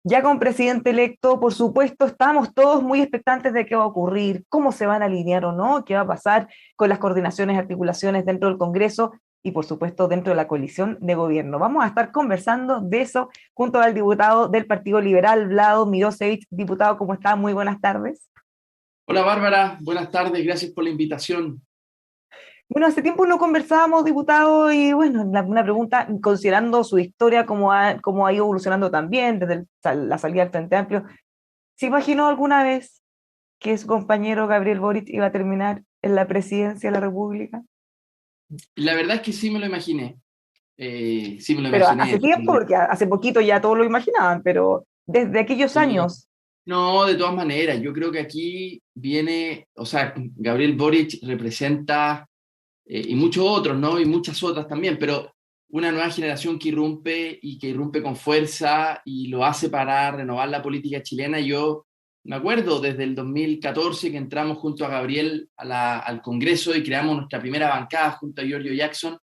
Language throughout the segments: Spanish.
Ya con presidente electo, por supuesto, estamos todos muy expectantes de qué va a ocurrir, cómo se van a alinear o no, qué va a pasar con las coordinaciones, articulaciones dentro del Congreso y, por supuesto, dentro de la coalición de gobierno. Vamos a estar conversando de eso junto al diputado del Partido Liberal, Vlado Mirosevich. Diputado, ¿cómo está? Muy buenas tardes. Hola Bárbara, buenas tardes, gracias por la invitación. Bueno, hace tiempo no conversábamos, diputado, y bueno, una pregunta, considerando su historia, cómo ha ido evolucionando también desde la salida del Frente Amplio, ¿se imaginó alguna vez que su compañero Gabriel Boric iba a terminar en la presidencia de la República? La verdad es que sí me lo imaginé, sí me lo Pero hace imaginé. tiempo, porque hace poquito ya todos lo imaginaban, pero desde aquellos Sí. años, No, de todas maneras, yo creo que aquí viene, o sea, Gabriel Boric representa, y muchos otros, ¿no? Y muchas otras también, pero una nueva generación que irrumpe y que irrumpe con fuerza y lo hace para renovar la política chilena. Yo me acuerdo desde el 2014 que entramos junto a Gabriel al Congreso y creamos nuestra primera bancada junto a Giorgio Jackson.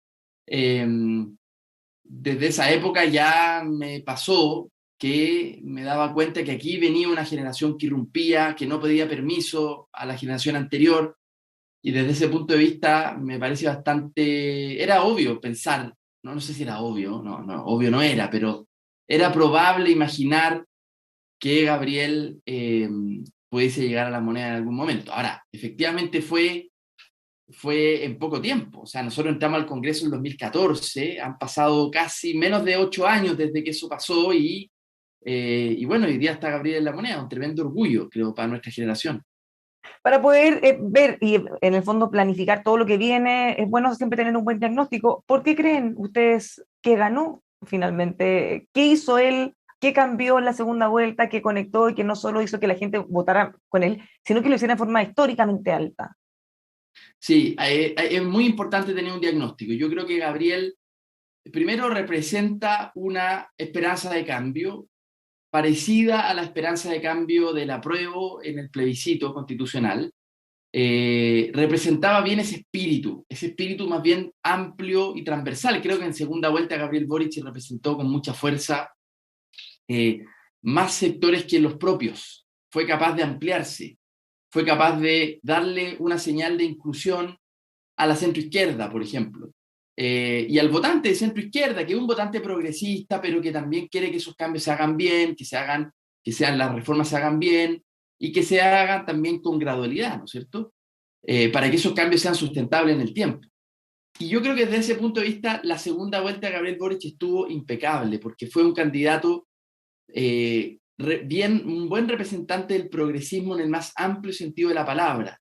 Eh, Desde esa época ya me pasó que me daba cuenta que aquí venía una generación que irrumpía, que no pedía permiso a la generación anterior, y desde ese punto de vista me parece bastante, era obvio pensar, no, no sé si era obvio, no, no, obvio no era, pero era probable imaginar que Gabriel pudiese llegar a la moneda en algún momento. Ahora, efectivamente fue en poco tiempo. O sea, nosotros entramos al Congreso en 2014, han pasado casi menos de 8 años desde que eso pasó y bueno, hoy día está Gabriel en la moneda, un tremendo orgullo, creo, para nuestra generación. para poder ver y en el fondo planificar todo lo que viene, es bueno siempre tener un buen diagnóstico. ¿Por qué creen ustedes que ganó finalmente? ¿Qué hizo él? ¿Qué cambió en la segunda vuelta? ¿Qué conectó y que no solo hizo que la gente votara con él, sino que lo hiciera de forma históricamente alta? Sí, es muy importante tener un diagnóstico. Yo creo que Gabriel primero representa una esperanza de cambio parecida a la esperanza de cambio del apruebo en el plebiscito constitucional. Representaba bien ese espíritu más bien amplio y transversal. Creo que en segunda vuelta Gabriel Boric representó con mucha fuerza eh, más sectores que los propios. Fue capaz de ampliarse, fue capaz de darle una señal de inclusión a la centroizquierda, por ejemplo. Y al votante de centroizquierda, que es un votante progresista, pero que también quiere que esos cambios se hagan bien, que sean las reformas se hagan bien y que se hagan también con gradualidad, ¿no es cierto? Para que esos cambios sean sustentables en el tiempo. Y yo creo que desde ese punto de vista, la segunda vuelta de Gabriel Boric estuvo impecable, porque fue un candidato un buen representante del progresismo en el más amplio sentido de la palabra,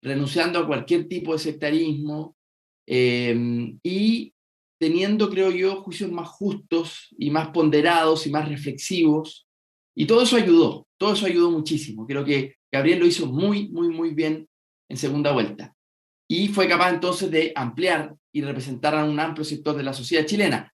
renunciando a cualquier tipo de sectarismo y teniendo, creo yo, juicios más justos y más ponderados y más reflexivos. Y todo eso ayudó muchísimo. Creo que Gabriel lo hizo muy, muy, muy bien en segunda vuelta. Y fue capaz entonces de ampliar y representar a un amplio sector de la sociedad chilena.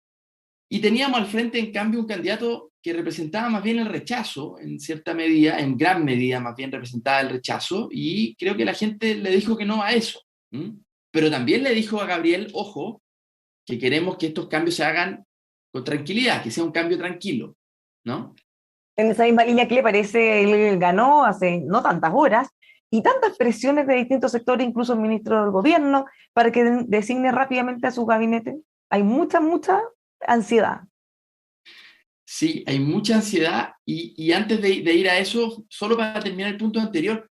Y teníamos al frente, en cambio, un candidato que representaba más bien el rechazo, en cierta medida, en gran medida más bien representaba el rechazo, y creo que la gente le dijo que no a eso. ¿Mm? Pero también le dijo a Gabriel, ojo, que queremos que estos cambios se hagan con tranquilidad, que sea un cambio tranquilo, ¿no? En esa misma línea, ¿qué le parece? Él ganó hace no tantas horas y tantas presiones de distintos sectores, incluso el ministro del gobierno, para que designe rápidamente a su gabinete. Hay mucha, mucha ansiedad. Sí, hay mucha ansiedad y antes de ir a eso, solo para terminar el punto anterior,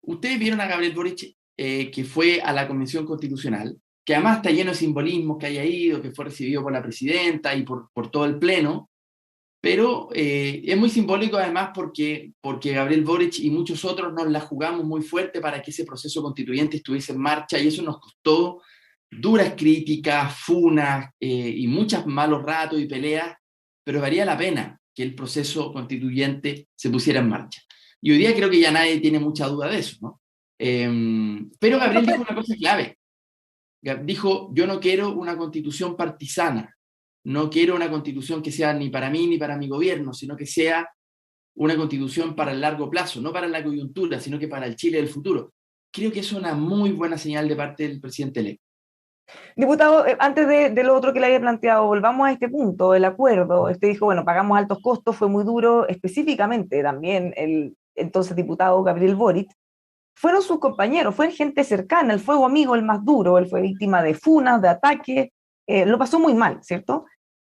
ustedes vieron a Gabriel Boric que fue a la Convención Constitucional, que además está lleno de simbolismos, que haya ido, que fue recibido por la presidenta y por todo el Pleno, pero es muy simbólico además porque Gabriel Boric y muchos otros nos la jugamos muy fuerte para que ese proceso constituyente estuviese en marcha y eso nos costó duras críticas, funas y muchos malos ratos y peleas, pero valía la pena que el proceso constituyente se pusiera en marcha. Y hoy día creo que ya nadie tiene mucha duda de eso, ¿no? Pero Esto Gabriel dijo fue una cosa clave. Dijo, yo no quiero una constitución partisana, no quiero una constitución que sea ni para mí ni para mi gobierno, sino que sea una constitución para el largo plazo, no para la coyuntura, sino que para el Chile del futuro. Creo que es una muy buena señal de parte del presidente electo. Diputado, antes de lo otro que le había planteado, volvamos a este punto, el acuerdo. Usted dijo, bueno, pagamos altos costos, fue muy duro, específicamente también el entonces diputado Gabriel Boric. Fueron sus compañeros, fue gente cercana, el fuego amigo, el más duro, él fue víctima de funas, de ataques, lo pasó muy mal, ¿cierto?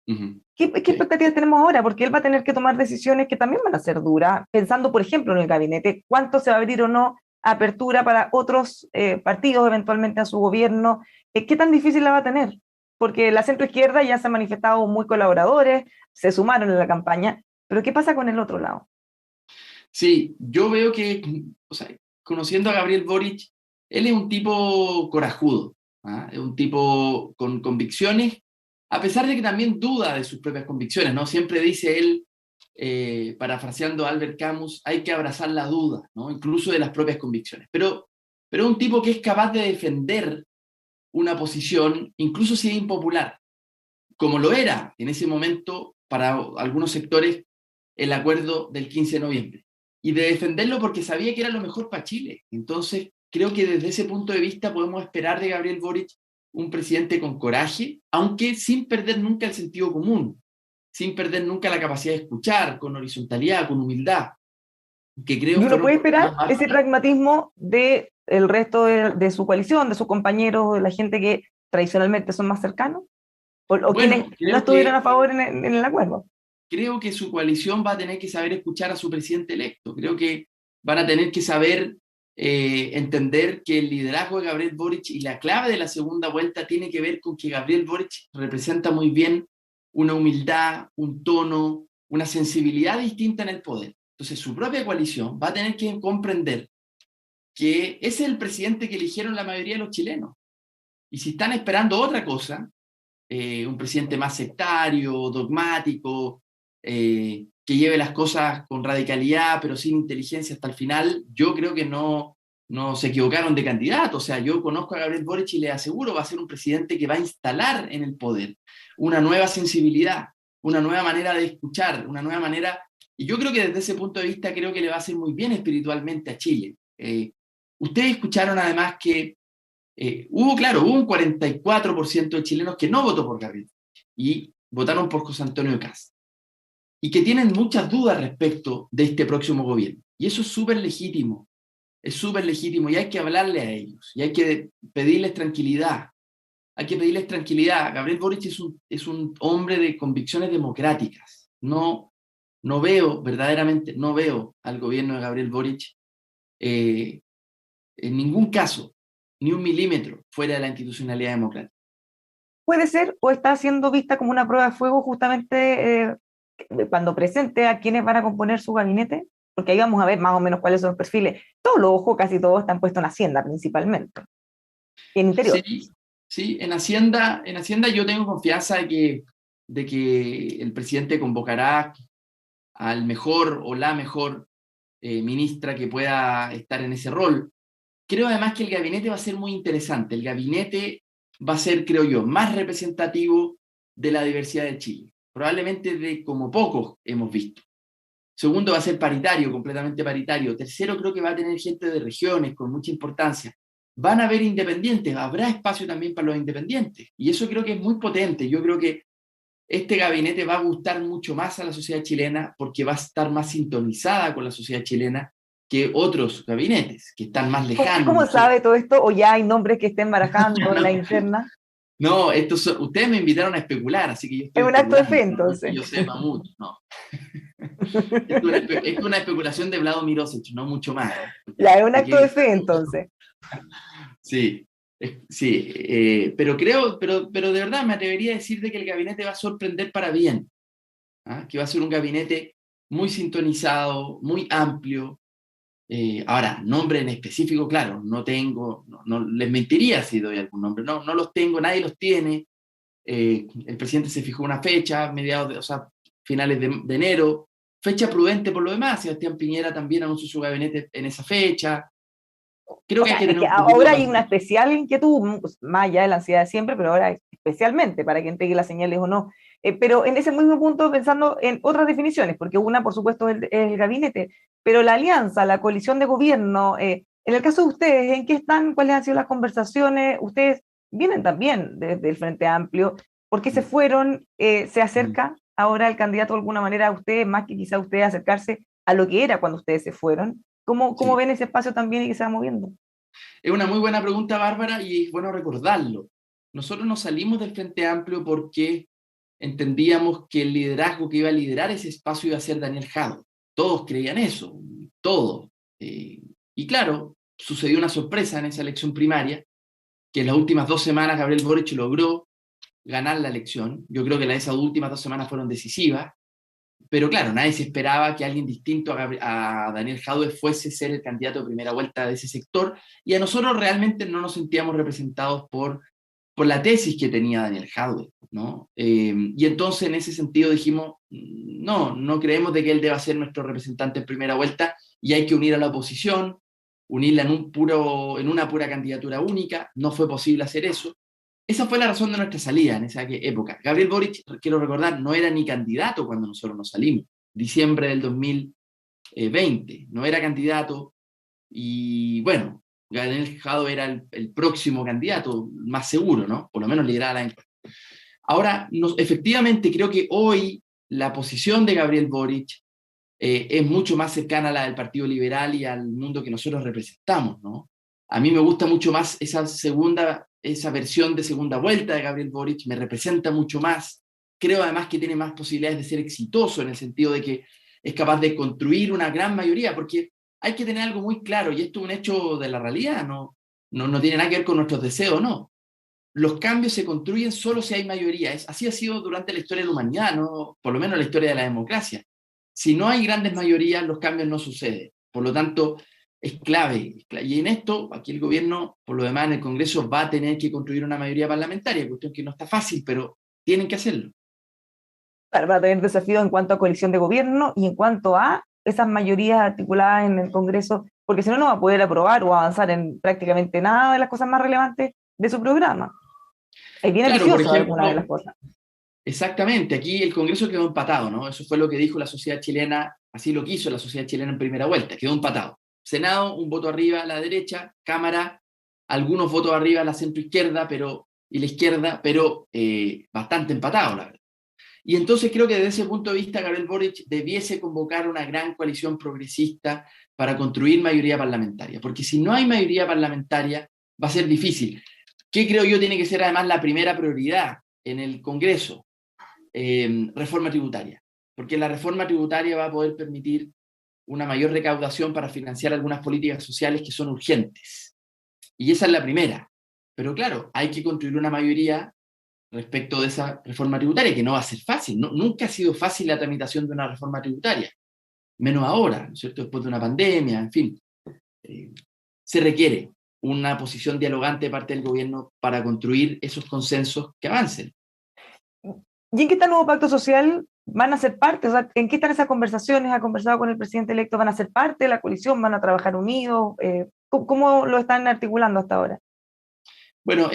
Ujú. ¿Qué Sí. expectativas tenemos ahora? Porque él va a tener que tomar decisiones que también van a ser duras, pensando, por ejemplo, en el gabinete, cuánto se va a abrir o no apertura para otros partidos eventualmente a su gobierno, ¿qué tan difícil la va a tener? Porque la centroizquierda ya se han manifestado muy colaboradores, se sumaron en la campaña, pero ¿qué pasa con el otro lado? Sí, yo veo que, o sea, conociendo a Gabriel Boric, él es un tipo corajudo, ¿ah? Es un tipo con convicciones, a pesar de que también duda de sus propias convicciones, ¿no? Siempre dice él, parafraseando a Albert Camus, hay que abrazar la duda, ¿no? Incluso de las propias convicciones. Pero es un tipo que es capaz de defender una posición, incluso si es impopular, como lo era en ese momento para algunos sectores el acuerdo del 15 de noviembre. Y de defenderlo porque sabía que era lo mejor para Chile. Entonces, creo que desde ese punto de vista podemos esperar de Gabriel Boric un presidente con coraje, aunque sin perder nunca el sentido común, sin perder nunca la capacidad de escuchar, con horizontalidad, con humildad, que creo Y uno fueron puede los más esperar ese básicos. pragmatismo de el resto de su coalición, de sus compañeros, de la gente que tradicionalmente son más cercanos, o quienes Bueno, no estuvieron a favor en el acuerdo. creo que su coalición va a tener que saber escuchar a su presidente electo. Creo que van a tener que saber entender que el liderazgo de Gabriel Boric y la clave de la segunda vuelta tiene que ver con que Gabriel Boric representa muy bien una humildad, un tono, una sensibilidad distinta en el poder. Entonces su propia coalición va a tener que comprender que ese es el presidente que eligieron la mayoría de los chilenos. Y si están esperando otra cosa, un presidente más sectario, dogmático, que lleve las cosas con radicalidad, pero sin inteligencia hasta el final, yo creo que no se equivocaron de candidato. O sea, yo conozco a Gabriel Boric y le aseguro va a ser un presidente que va a instalar en el poder una nueva sensibilidad, una nueva manera de escuchar, una nueva manera. Y yo creo que desde ese punto de vista creo que le va a hacer muy bien espiritualmente a Chile. Ustedes escucharon además que hubo un 44% de chilenos que no votó por Gabriel y votaron por José Antonio Kast y que tienen muchas dudas respecto de este próximo gobierno. Y eso es súper legítimo y hay que hablarle a ellos y hay que pedirles tranquilidad. Hay que pedirles tranquilidad. Gabriel Boric es un hombre de convicciones democráticas. No veo, verdaderamente, no veo al gobierno de Gabriel Boric eh, en ningún caso, ni un milímetro fuera de la institucionalidad democrática. Puede ser, o está siendo vista como una prueba de fuego justamente cuando presente a quienes van a componer su gabinete, porque ahí vamos a ver más o menos cuáles son los perfiles. Todos los ojos, casi todos, están puestos en Hacienda principalmente, y en Interior. Sí, sí, en Hacienda yo tengo confianza de que el presidente convocará al mejor o la mejor ministra que pueda estar en ese rol. Creo además que el gabinete va a ser muy interesante. El gabinete va a ser, creo yo, más representativo de la diversidad de Chile, probablemente de como pocos hemos visto. Segundo, va a ser paritario, completamente paritario. Tercero, creo que va a tener gente de regiones con mucha importancia. Van a haber independientes, habrá espacio también para los independientes. Y eso creo que es muy potente. Yo creo que este gabinete va a gustar mucho más a la sociedad chilena porque va a estar más sintonizada con la sociedad chilena que otros gabinetes que están más ¿Usted lejanos, cómo no sé. sabe todo esto? ¿O ya hay nombres que estén barajando en la interna? No, ustedes me invitaron a especular, así que yo Es estoy un acto de especulando. fe, No es que entonces. yo sepa mucho, no. Es una especulación de Vladimir Osich, no mucho más. Ya, es un ¿Para acto de qué? fe, entonces. Sí, sí, pero de verdad me atrevería a decir de que el gabinete va a sorprender para bien, ¿ah? Que va a ser un gabinete muy sintonizado, muy amplio. Ahora, nombre en específico, claro, no tengo, no les mentiría si doy algún nombre, no los tengo, nadie los tiene. El presidente se fijó una fecha, o sea, finales de enero, fecha prudente por lo demás. Sebastián Piñera también anunció su gabinete en esa fecha. Creo O que hay sea, que es tener que un poquito de ahora hay una paciencia. especial inquietud, pues, más allá de la ansiedad de siempre, pero ahora especialmente para que entregue las señales o no. Pero en ese mismo punto, pensando en otras definiciones, porque una, por supuesto, es el gabinete, pero la alianza, la coalición de gobierno, en el caso de ustedes, ¿en qué están? ¿Cuáles han sido las conversaciones? ¿Ustedes vienen también desde el Frente Amplio. ¿Por qué se fueron? ¿Se acerca ahora el candidato de alguna manera a ustedes, más que quizá ustedes acercarse a lo que era cuando ustedes se fueron? ¿Cómo Sí. ven ese espacio también y que se va moviendo? Es una muy buena pregunta, Bárbara, y es bueno recordarlo. Nosotros nos salimos del Frente Amplio porque entendíamos que el liderazgo que iba a liderar ese espacio iba a ser Daniel Jadot. Todos creían eso, todos. Y claro, sucedió una sorpresa en esa elección primaria, que en las últimas 2 semanas Gabriel Boric logró ganar la elección. Yo creo que esas últimas 2 semanas fueron decisivas, pero claro, nadie se esperaba que alguien distinto a Daniel Jadue fuese ser el candidato de primera vuelta de ese sector, y a nosotros realmente no nos sentíamos representados por la tesis que tenía Daniel Jadue, ¿no? Y entonces en ese sentido dijimos, no, no creemos de que él deba ser nuestro representante en primera vuelta, y hay que unir a la oposición, unirla en una pura candidatura única. No fue posible hacer eso. Esa fue la razón de nuestra salida en esa época. Gabriel Boric, quiero recordar, no era ni candidato cuando nosotros nos salimos, diciembre del 2020, no era candidato, y bueno, Gabriel Jado era el próximo candidato, más seguro, ¿no? Por lo menos lideraba la encuesta. Ahora, efectivamente, creo que hoy la posición de Gabriel Boric es mucho más cercana a la del Partido Liberal y al mundo que nosotros representamos, ¿no? A mí me gusta mucho más esa versión de segunda vuelta de Gabriel Boric, me representa mucho más. Creo además que tiene más posibilidades de ser exitoso en el sentido de que es capaz de construir una gran mayoría, porque hay que tener algo muy claro, y esto es un hecho de la realidad, no tiene nada que ver con nuestros deseos, no. Los cambios se construyen solo si hay mayoría. Así ha sido durante la historia de la humanidad, ¿no? Por lo menos la historia de la democracia. Si no hay grandes mayorías, los cambios no suceden. Por lo tanto, es clave. Y en esto, aquí el gobierno, por lo demás, en el Congreso va a tener que construir una mayoría parlamentaria, cuestión que no está fácil, pero tienen que hacerlo. Va a tener desafíos en cuanto a coalición de gobierno y en cuanto a esas mayorías articuladas en el Congreso, porque si no, no va a poder aprobar o avanzar en prácticamente nada de las cosas más relevantes de su programa. Es bien Claro, por ambicioso alguna de las ejemplo, cosas. exactamente, aquí el Congreso quedó empatado, ¿no? Eso fue lo que dijo la sociedad chilena, así lo quiso la sociedad chilena en primera vuelta, quedó empatado. Senado, un voto arriba a la derecha, Cámara, algunos votos arriba a la centroizquierda y la izquierda, pero bastante empatado, la verdad. Y entonces creo que desde ese punto de vista Gabriel Boric debiese convocar una gran coalición progresista para construir mayoría parlamentaria, porque si no hay mayoría parlamentaria va a ser difícil. ¿Qué creo yo tiene que ser además la primera prioridad en el Congreso? Reforma tributaria, porque la reforma tributaria va a poder permitir una mayor recaudación para financiar algunas políticas sociales que son urgentes. Y esa es la primera. Pero claro, hay que construir una mayoría respecto de esa reforma tributaria, que no va a ser fácil. Nunca ha sido fácil la tramitación de una reforma tributaria, menos ahora, ¿no es cierto? Después de una pandemia, en fin. Se requiere una posición dialogante de parte del gobierno para construir esos consensos que avancen. ¿Y en qué está el nuevo pacto social? ¿Van a ser parte? O sea, ¿en qué están esas conversaciones? ¿Ha conversado con el presidente electo? ¿Van a ser parte de la coalición? ¿Van a trabajar unidos? ¿Cómo lo están articulando hasta ahora? Bueno,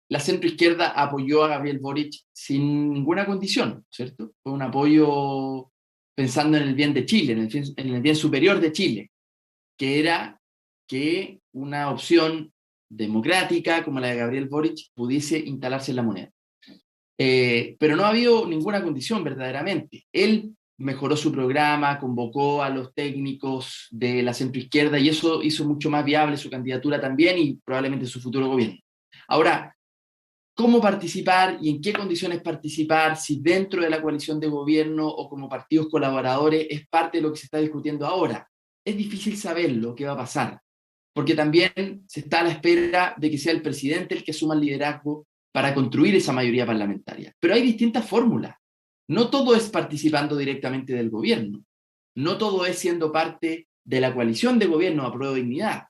la centroizquierda apoyó a Gabriel Boric sin ninguna condición, ¿cierto? Fue un apoyo pensando en el bien de Chile, en el bien superior de Chile, que era que una opción democrática como la de Gabriel Boric pudiese instalarse en la moneda. Pero no ha habido ninguna condición verdaderamente. Él mejoró su programa, convocó a los técnicos de la centroizquierda y eso hizo mucho más viable su candidatura también y probablemente su futuro gobierno. Ahora, ¿cómo participar y en qué condiciones participar, si dentro de la coalición de gobierno o como partidos colaboradores, es parte de lo que se está discutiendo ahora? Es difícil saber lo que va a pasar, porque también se está a la espera de que sea el presidente el que asuma el liderazgo para construir esa mayoría parlamentaria. Pero hay distintas fórmulas. No todo es participando directamente del gobierno. No todo es siendo parte de la coalición de gobierno a prueba de dignidad.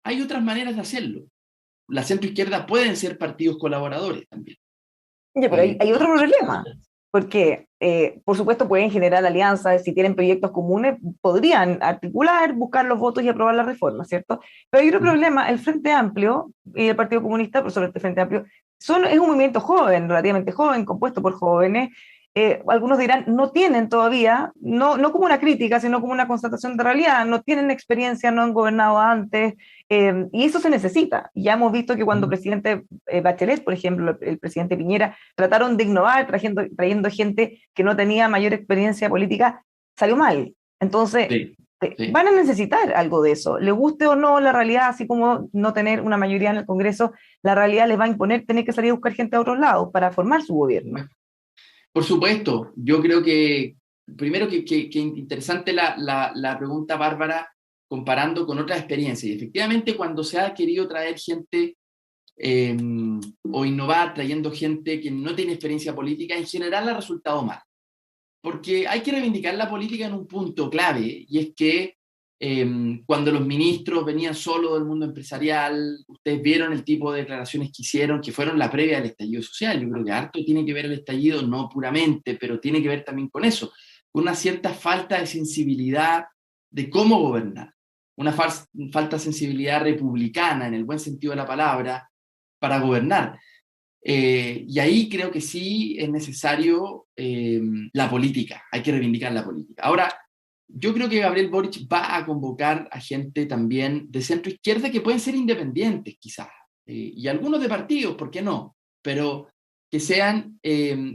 Hay otras maneras de hacerlo. La centroizquierda pueden ser partidos colaboradores también. Ya, pero hay otro problema, porque por supuesto pueden generar alianzas, si tienen proyectos comunes, podrían articular, buscar los votos y aprobar la reforma, ¿cierto? Pero hay otro problema, el Frente Amplio y el Partido Comunista, pero sobre este Frente Amplio, es un movimiento joven, relativamente joven, compuesto por jóvenes, algunos dirán, no tienen todavía, no como una crítica, sino como una constatación de realidad, no tienen experiencia, no han gobernado antes, y eso se necesita. Ya hemos visto que cuando presidente Bachelet, por ejemplo, el presidente Piñera, trataron de innovar trayendo gente que no tenía mayor experiencia política, salió mal. Entonces, Sí, sí. van a necesitar algo de eso. Le guste o no la realidad, así como no tener una mayoría en el Congreso, la realidad les va a imponer tener que salir a buscar gente a otros lados para formar su gobierno. Por supuesto, yo creo que, primero que interesante la pregunta, Bárbara, comparando con otras experiencias. Y efectivamente, cuando se ha querido traer gente eh, o innovar trayendo gente que no tiene experiencia política, en general ha resultado mal. Porque hay que reivindicar la política en un punto clave, y es que cuando los ministros venían solo del mundo empresarial, ustedes vieron el tipo de declaraciones que hicieron, que fueron la previa del estallido social. Yo creo que harto tiene que ver el estallido, no puramente, pero tiene que ver también con eso, con una cierta falta de sensibilidad de cómo gobernar, una falta de sensibilidad republicana, en el buen sentido de la palabra, para gobernar. Y ahí creo que sí es necesario la política, hay que reivindicar la política. Ahora, yo creo que Gabriel Boric va a convocar a gente también de centro izquierda que pueden ser independientes quizás, y algunos de partidos, ¿por qué no? Pero que sean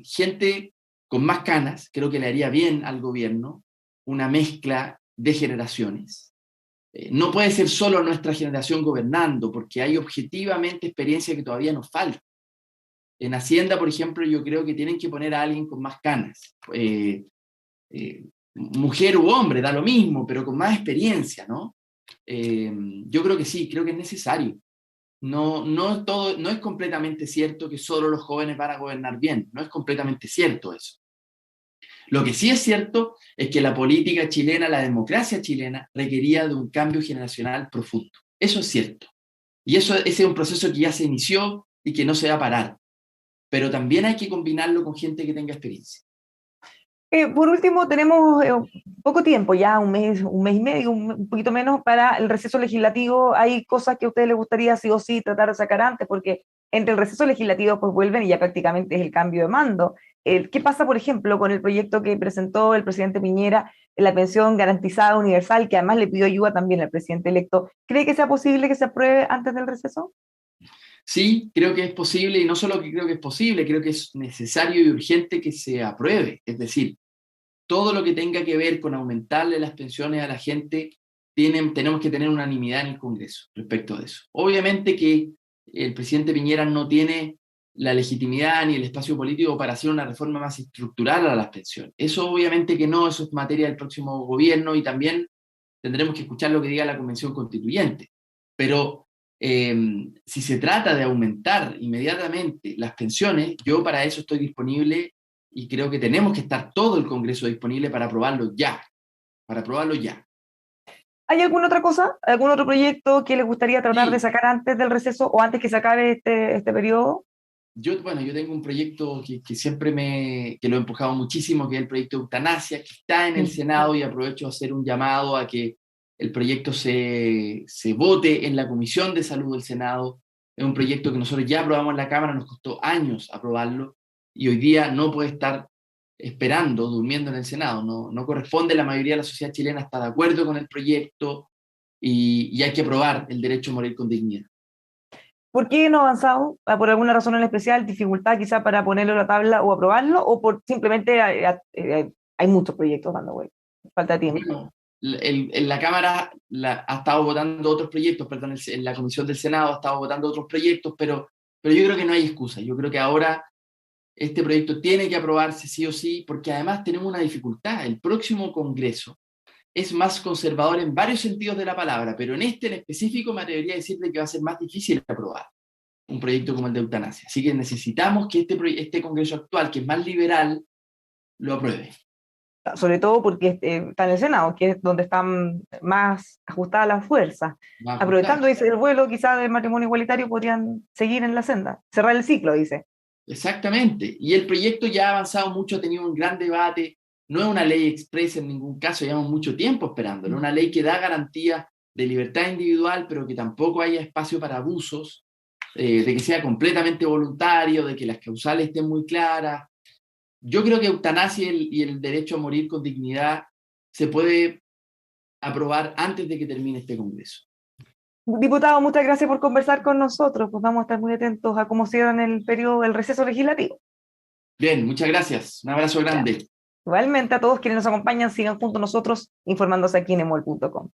gente con más canas, creo que le haría bien al gobierno, una mezcla de generaciones. No puede ser solo nuestra generación gobernando, porque hay objetivamente experiencia que todavía nos falta. En Hacienda, por ejemplo, yo creo que tienen que poner a alguien con más canas. Mujer u hombre, da lo mismo, pero con más experiencia, ¿no? Yo creo que sí, creo que es necesario. No es completamente cierto que solo los jóvenes van a gobernar bien, no es completamente cierto eso. Lo que sí es cierto es que la política chilena, la democracia chilena, requería de un cambio generacional profundo. Eso es cierto. Y ese es un proceso que ya se inició y que no se va a parar, pero también hay que combinarlo con gente que tenga experiencia. Por último, tenemos poco tiempo, ya un mes y medio, un poquito menos, para el receso legislativo. Hay cosas que a ustedes les gustaría sí o sí tratar de sacar antes, porque entre el receso legislativo pues vuelven y ya prácticamente es el cambio de mando. ¿Qué pasa, por ejemplo, con el proyecto que presentó el presidente Piñera, la pensión garantizada universal, que además le pidió ayuda también al presidente electo? ¿Cree que sea posible que se apruebe antes del receso? Sí, creo que es posible, y no solo que creo que es posible, creo que es necesario y urgente que se apruebe. Es decir, todo lo que tenga que ver con aumentarle las pensiones a la gente, tenemos que tener unanimidad en el Congreso respecto de eso. Obviamente que el presidente Piñera no tiene la legitimidad ni el espacio político para hacer una reforma más estructural a las pensiones. Eso obviamente que no, eso es materia del próximo gobierno, y también tendremos que escuchar lo que diga la Convención Constituyente. Pero si se trata de aumentar inmediatamente las pensiones, yo para eso estoy disponible, y creo que tenemos que estar todo el Congreso disponible para aprobarlo ya, para aprobarlo ya. ¿Hay alguna otra cosa, algún otro proyecto que les gustaría tratar de Sí, sacar antes del receso o antes que se acabe este periodo? yo tengo un proyecto que siempre que lo he empujado muchísimo, que es el proyecto de eutanasia, que está en el Senado, y aprovecho a hacer un llamado a que el proyecto se vote en la Comisión de Salud del Senado. Es un proyecto que nosotros ya aprobamos en la Cámara, nos costó años aprobarlo, y hoy día no puede estar esperando, durmiendo en el Senado. No corresponde, la mayoría de la sociedad chilena está de acuerdo con el proyecto, y hay que aprobar el derecho a morir con dignidad. ¿Por qué no ha avanzado? ¿Por alguna razón en especial? ¿Dificultad quizá para ponerlo en la tabla o aprobarlo? ¿O por simplemente hay muchos proyectos dando vuelta? Falta tiempo. Bueno, en la Cámara ha estado votando otros proyectos, perdón, en la Comisión del Senado ha estado votando otros proyectos, pero yo creo que no hay excusa. Yo creo que ahora este proyecto tiene que aprobarse sí o sí, porque además tenemos una dificultad. El próximo Congreso es más conservador en varios sentidos de la palabra, pero en este en específico me atrevería a decirle que va a ser más difícil aprobar un proyecto como el de eutanasia. Así que necesitamos que este Congreso actual, que es más liberal, lo apruebe. Sobre todo porque está en el Senado, que es donde están más ajustadas las fuerzas. Va a ajustar. Aprovechando ese el vuelo quizá del matrimonio igualitario, podrían seguir en la senda, cerrar el ciclo, dice. Exactamente. Y el proyecto ya ha avanzado mucho, ha tenido un gran debate. No es una ley expresa en ningún caso, llevamos mucho tiempo esperándolo. Es una ley que da garantía de libertad individual, pero que tampoco haya espacio para abusos, de que sea completamente voluntario, de que las causales estén muy claras. yo creo que eutanasia y el derecho a morir con dignidad se puede aprobar antes de que termine este Congreso. Diputado, muchas gracias por conversar con nosotros. Pues vamos a estar muy atentos a cómo cierran el periodo del receso legislativo. Bien, muchas gracias. Un abrazo Ya. grande. Igualmente a todos quienes nos acompañan, sigan junto a nosotros informándose aquí en emol.com.